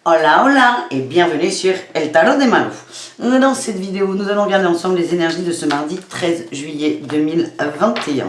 Hola hola et bienvenue sur El Tarot de Malou. Dans cette vidéo, nous allons regarder ensemble les énergies de ce mardi 13 juillet 2021.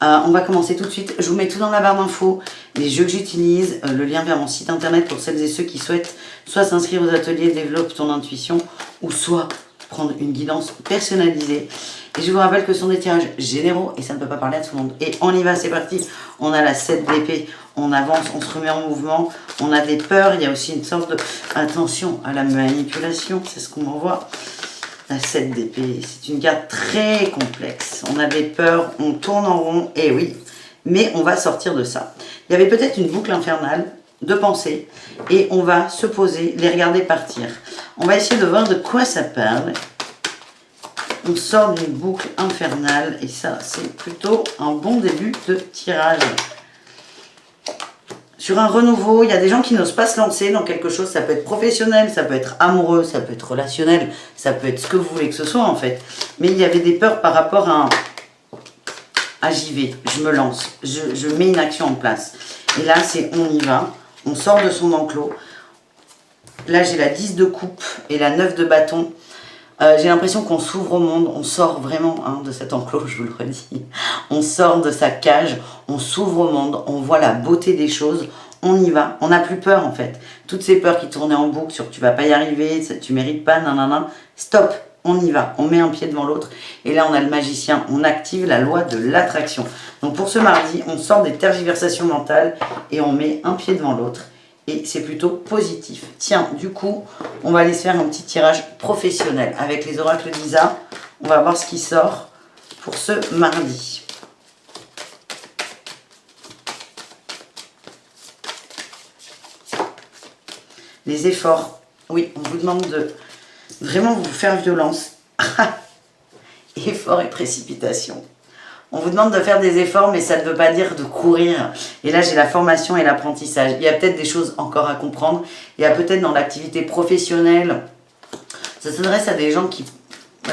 On va commencer tout de suite. Je vous mets tout dans la barre d'infos, les jeux que j'utilise, le lien vers mon site internet pour celles et ceux qui souhaitent soit s'inscrire aux ateliers Développe ton intuition ou soit prendre une guidance personnalisée. Et je vous rappelle que ce sont des tirages généraux et ça ne peut pas parler à tout le monde. Et on y va, c'est parti. On a la 7 d'épée, on avance, on se remet en mouvement, on a des peurs, il y a aussi une sorte de... Attention à la manipulation, c'est ce qu'on m'envoie. La 7 d'épée, c'est une carte très complexe. On a des peurs, on tourne en rond, et oui, mais on va sortir de ça. Il y avait peut-être une boucle infernale de pensée et on va se poser, les regarder partir. On va essayer de voir de quoi ça parle. On sort d'une boucle infernale et ça, c'est plutôt un bon début de tirage. Sur un renouveau, il y a des gens qui n'osent pas se lancer dans quelque chose. Ça peut être professionnel, ça peut être amoureux, ça peut être relationnel, ça peut être ce que vous voulez que ce soit en fait. Mais il y avait des peurs par rapport à j'y vais, je me lance, je mets une action en place. Et là, c'est on y va, on sort de son enclos. Là, j'ai la 10 de coupe et la 9 de bâton. J'ai l'impression qu'on s'ouvre au monde, on sort vraiment de cet enclos, je vous le redis. On sort de sa cage, on s'ouvre au monde, on voit la beauté des choses, on y va. On n'a plus peur en fait. Toutes ces peurs qui tournaient en boucle sur tu vas pas y arriver, tu mérites pas, nanana. Stop, on y va, on met un pied devant l'autre. Et là, on a le magicien, on active la loi de l'attraction. Donc pour ce mardi, on sort des tergiversations mentales et on met un pied devant l'autre. Et c'est plutôt positif. Tiens, du coup, on va aller se faire un petit tirage professionnel. Avec les oracles d'Isa, on va voir ce qui sort pour ce mardi. Les efforts. Oui, on vous demande de vraiment vous faire violence. Efforts et précipitation. On vous demande de faire des efforts, mais ça ne veut pas dire de courir. Et là, j'ai la formation et l'apprentissage. Il y a peut-être des choses encore à comprendre. Il y a peut-être dans l'activité professionnelle, ça s'adresse à des gens qui...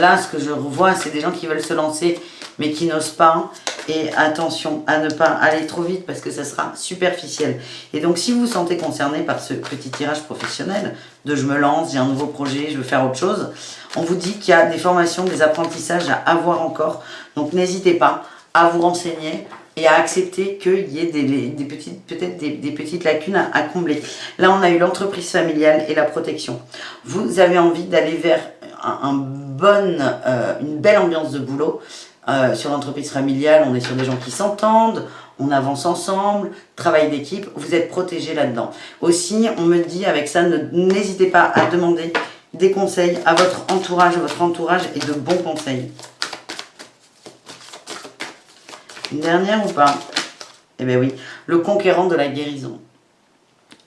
Là, ce que je revois, c'est des gens qui veulent se lancer, mais qui n'osent pas. Et attention à ne pas aller trop vite parce que ça sera superficiel. Et donc, si vous vous sentez concerné par ce petit tirage professionnel, de je me lance, j'ai un nouveau projet, je veux faire autre chose, on vous dit qu'il y a des formations, des apprentissages à avoir encore. Donc, n'hésitez pas à vous renseigner et à accepter qu'il y ait peut-être des petites lacunes à combler. Là, on a eu l'entreprise familiale et la protection. Vous avez envie d'aller vers une belle ambiance de boulot. Sur l'entreprise familiale, on est sur des gens qui s'entendent, on avance ensemble, travail d'équipe, vous êtes protégés là-dedans. Aussi, on me dit avec ça, n'hésitez pas à demander des conseils à votre entourage est de bons conseils. Une dernière ou pas? Eh bien oui, le conquérant de la guérison.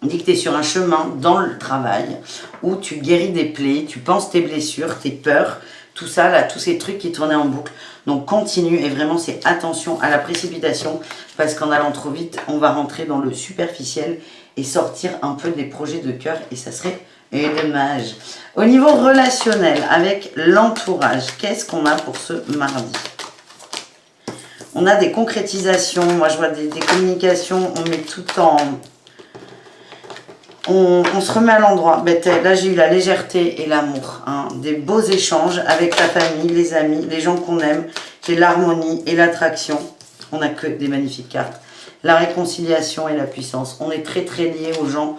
On dit que tu es sur un chemin dans le travail où tu guéris des plaies, tu penses tes blessures, tes peurs, tout ça, là, tous ces trucs qui tournaient en boucle. Donc continue et vraiment c'est attention à la précipitation parce qu'en allant trop vite, on va rentrer dans le superficiel et sortir un peu des projets de cœur et ça serait dommage. Au niveau relationnel, avec l'entourage, qu'est-ce qu'on a pour ce mardi? On a des concrétisations, moi je vois des communications, on met tout en... On se remet à l'endroit. Là, j'ai eu la légèreté et l'amour. Des beaux échanges avec la famille, les amis, les gens qu'on aime. J'ai l'harmonie et l'attraction. On n'a que des magnifiques cartes. La réconciliation et la puissance. On est très très liés aux gens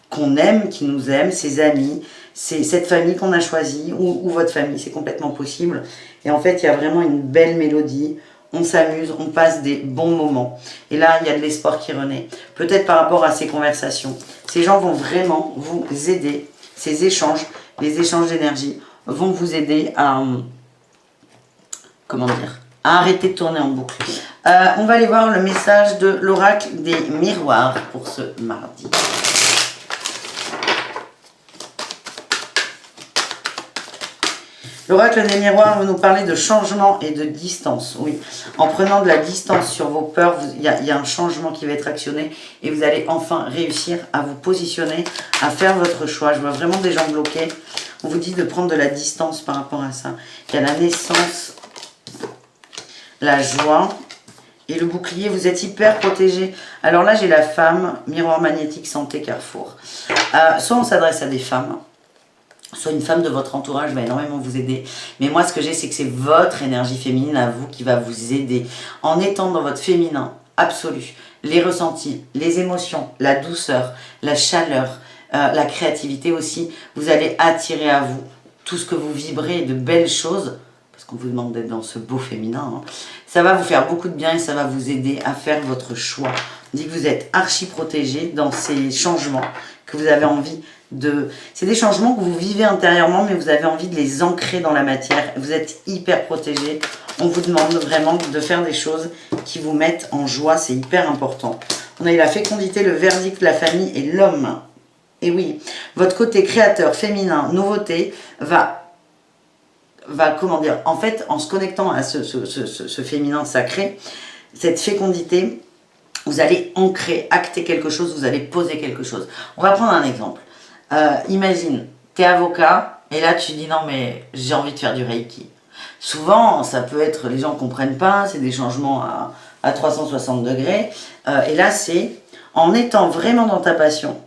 qu'on aime, qui nous aiment, ses amis. C'est cette famille qu'on a choisie ou votre famille. C'est complètement possible. Et en fait, il y a vraiment une belle mélodie. On s'amuse, on passe des bons moments. Et là, il y a de l'espoir qui renaît. Peut-être par rapport à ces conversations. Ces gens vont vraiment vous aider. Ces échanges, les échanges d'énergie, vont vous aider à... Comment dire? À arrêter de tourner en boucle. On va aller voir le message de l'oracle des miroirs pour ce mardi. L'oracle des miroirs veut nous parler de changement et de distance. Oui, en prenant de la distance sur vos peurs, il y a un changement qui va être actionné et vous allez enfin réussir à vous positionner, à faire votre choix. Je vois vraiment des gens bloqués. On vous dit de prendre de la distance par rapport à ça. Il y a la naissance, la joie Et le bouclier, vous êtes hyper protégé. Alors là, j'ai la femme, miroir magnétique, santé, Carrefour. Soit on s'adresse à des femmes, soit une femme de votre entourage va énormément vous aider. Mais moi, ce que j'ai, c'est que c'est votre énergie féminine à vous qui va vous aider. En étant dans votre féminin absolu, les ressentis, les émotions, la douceur, la chaleur, la créativité aussi, vous allez attirer à vous tout ce que vous vibrez de belles choses, parce qu'on vous demande d'être dans ce beau féminin, hein. Ça va vous faire beaucoup de bien et ça va vous aider à faire votre choix. On dit que vous êtes archi protégé dans ces changements que vous avez envie de... C'est des changements que vous vivez intérieurement, mais vous avez envie de les ancrer dans la matière. Vous êtes hyper protégé. On vous demande vraiment de faire des choses qui vous mettent en joie. C'est hyper important. On a eu la fécondité, le verdict, la famille et l'homme. Et oui, votre côté créateur, féminin, nouveauté, va comment dire, en fait, en se connectant à ce féminin sacré, cette fécondité, vous allez ancrer, acter quelque chose, vous allez poser quelque chose. On va prendre un exemple. Imagine, tu es avocat, et là tu dis non mais j'ai envie de faire du Reiki. Souvent, ça peut être, les gens ne comprennent pas, c'est des changements à 360 degrés. Et là, c'est en étant vraiment dans ta passion,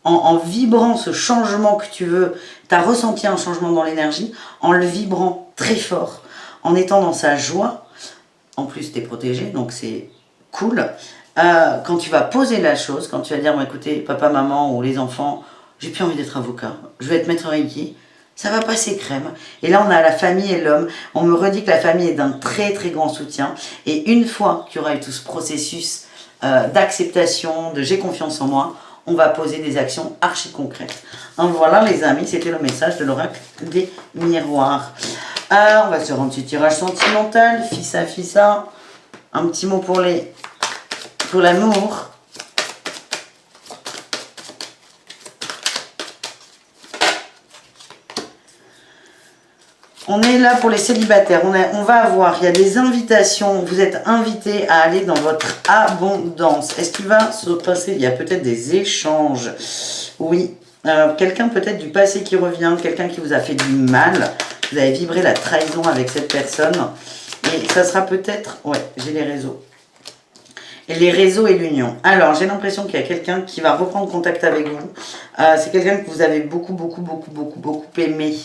en vibrant ce changement que tu veux, tu as ressenti un changement dans l'énergie, en le vibrant très fort, en étant dans sa joie, en plus tu es protégé, donc c'est cool. Quand tu vas poser la chose, quand tu vas dire, bon, écoutez, papa, maman ou les enfants, j'ai plus envie d'être avocat, je vais être maître Reiki, ça va passer crème. Et là, on a la famille et l'homme. On me redit que la famille est d'un très très grand soutien. Et une fois qu'il y aura eu tout ce processus d'acceptation, de j'ai confiance en moi, on va poser des actions archi concrètes. Donc voilà les amis, c'était le message de l'oracle des miroirs. On va se faire un petit tirage sentimental, fissa. Un petit mot pour l'amour. On est là pour les célibataires. On va avoir, il y a des invitations. Vous êtes invités à aller dans votre abondance. Est-ce qu'il va se passer? Il y a peut-être des échanges. Oui. Quelqu'un peut-être du passé qui revient. Quelqu'un qui vous a fait du mal. Vous avez vibré la trahison avec cette personne. Et ça sera peut-être... Ouais, j'ai les réseaux. Et les réseaux et l'union. Alors, j'ai l'impression qu'il y a quelqu'un qui va reprendre contact avec vous. C'est quelqu'un que vous avez beaucoup aimé.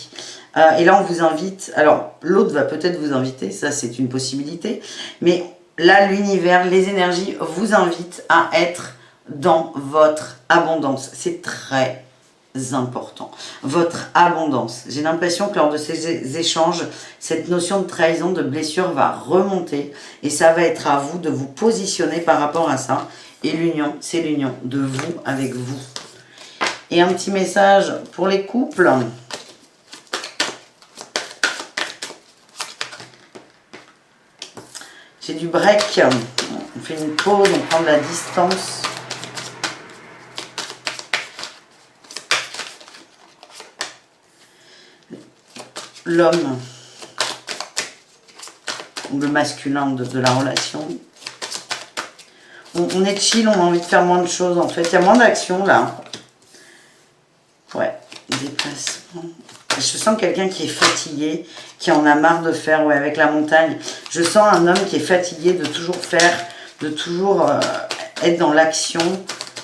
Et là, on vous invite. Alors, l'autre va peut-être vous inviter. Ça, c'est une possibilité. Mais là, l'univers, les énergies vous invitent à être dans votre abondance. C'est très important. Votre abondance. J'ai l'impression que lors de ces échanges, cette notion de trahison, de blessure va remonter et ça va être à vous de vous positionner par rapport à ça. Et l'union, c'est l'union de vous avec vous. Et un petit message pour les couples. J'ai du break. On fait une pause, on prend de la distance. L'homme, ou le masculin de la relation. On est chill, on a envie de faire moins de choses en fait. Il y a moins d'action là. Ouais, déplacement. Je sens quelqu'un qui est fatigué, qui en a marre de faire, ouais, avec la montagne. Je sens un homme qui est fatigué de toujours faire, de toujours être dans l'action,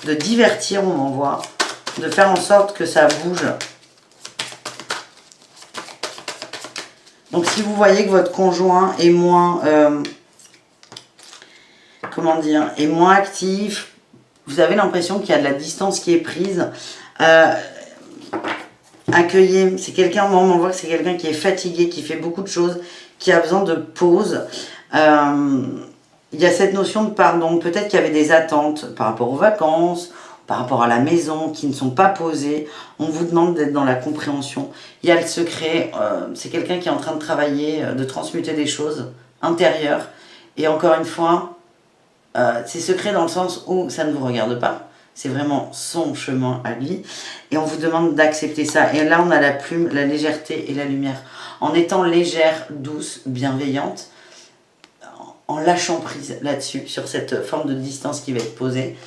de divertir, on en voit, de faire en sorte que ça bouge. Donc si vous voyez que votre conjoint est moins, comment dire, est moins actif, vous avez l'impression qu'il y a de la distance qui est prise, accueillez, c'est quelqu'un, moi on voit que c'est quelqu'un qui est fatigué, qui fait beaucoup de choses, qui a besoin de pause. Il y a cette notion de pardon, peut-être qu'il y avait des attentes par rapport aux vacances, par rapport à la maison, qui ne sont pas posées. On vous demande d'être dans la compréhension. Il y a le secret, c'est quelqu'un qui est en train de travailler, de transmuter des choses intérieures. Et encore une fois, c'est secret dans le sens où ça ne vous regarde pas. C'est vraiment son chemin à lui. Et on vous demande d'accepter ça. Et là, on a la plume, la légèreté et la lumière. En étant légère, douce, bienveillante, en lâchant prise là-dessus, sur cette forme de distance qui va être posée,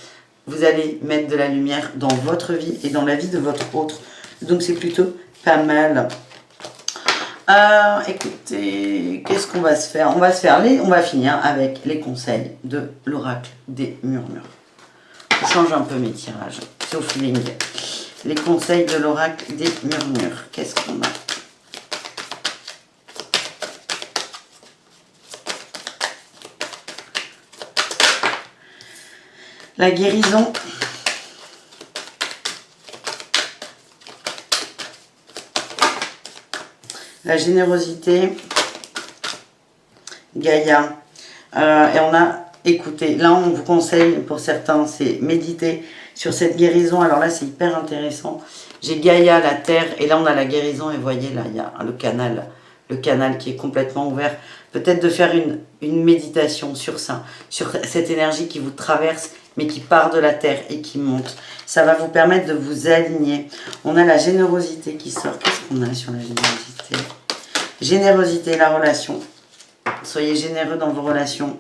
vous allez mettre de la lumière dans votre vie et dans la vie de votre autre. Donc c'est plutôt pas mal. Écoutez, qu'est-ce qu'on va se faire? On va finir avec les conseils de l'oracle des murmures. Je change un peu mes tirages, c'est au feeling. Les conseils de l'oracle des murmures. Qu'est-ce qu'on a? La guérison. La générosité. Gaïa. Et on a écouté. Là, on vous conseille, pour certains, c'est méditer sur cette guérison. Alors là, c'est hyper intéressant. J'ai Gaïa, la terre, et là, on a la guérison. Et voyez, là, il y a le canal qui est complètement ouvert. Peut-être de faire une méditation sur ça, sur cette énergie qui vous traverse, mais qui part de la terre et qui monte. Ça va vous permettre de vous aligner. On a la générosité qui sort. Qu'est-ce qu'on a sur la générosité? Générosité, la relation. Soyez généreux dans vos relations.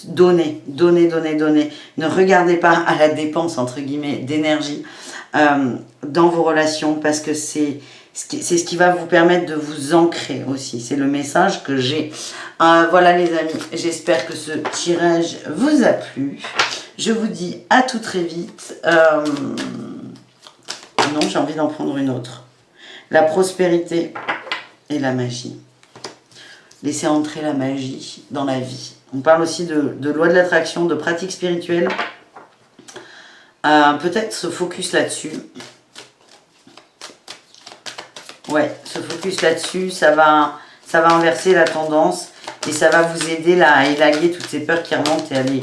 Donnez, donnez, donnez, donnez. Ne regardez pas à la dépense, entre guillemets, d'énergie dans vos relations, parce que c'est ce qui va vous permettre de vous ancrer aussi. C'est le message que j'ai. Voilà les amis, j'espère que ce tirage vous a plu. Je vous dis à tout très vite. Non, j'ai envie d'en prendre une autre. La prospérité et la magie. Laissez entrer la magie dans la vie. On parle aussi de loi de l'attraction, de pratiques spirituelles. Peut-être se focus là-dessus. Ouais, se focus là-dessus, ça va inverser la tendance et ça va vous aider là à élaguer toutes ces peurs qui remontent et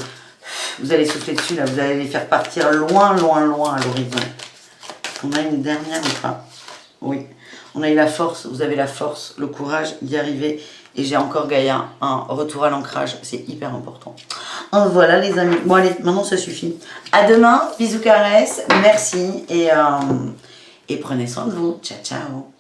vous allez souffler dessus là, vous allez les faire partir loin, loin, loin à l'horizon. On a une dernière ou pas? Oui, on a eu la force, vous avez la force, le courage d'y arriver. Et j'ai encore Gaïa, un retour à l'ancrage, c'est hyper important. Voilà les amis, bon allez, maintenant ça suffit. À demain, bisous caresses, merci et prenez soin de vous. Ciao, ciao.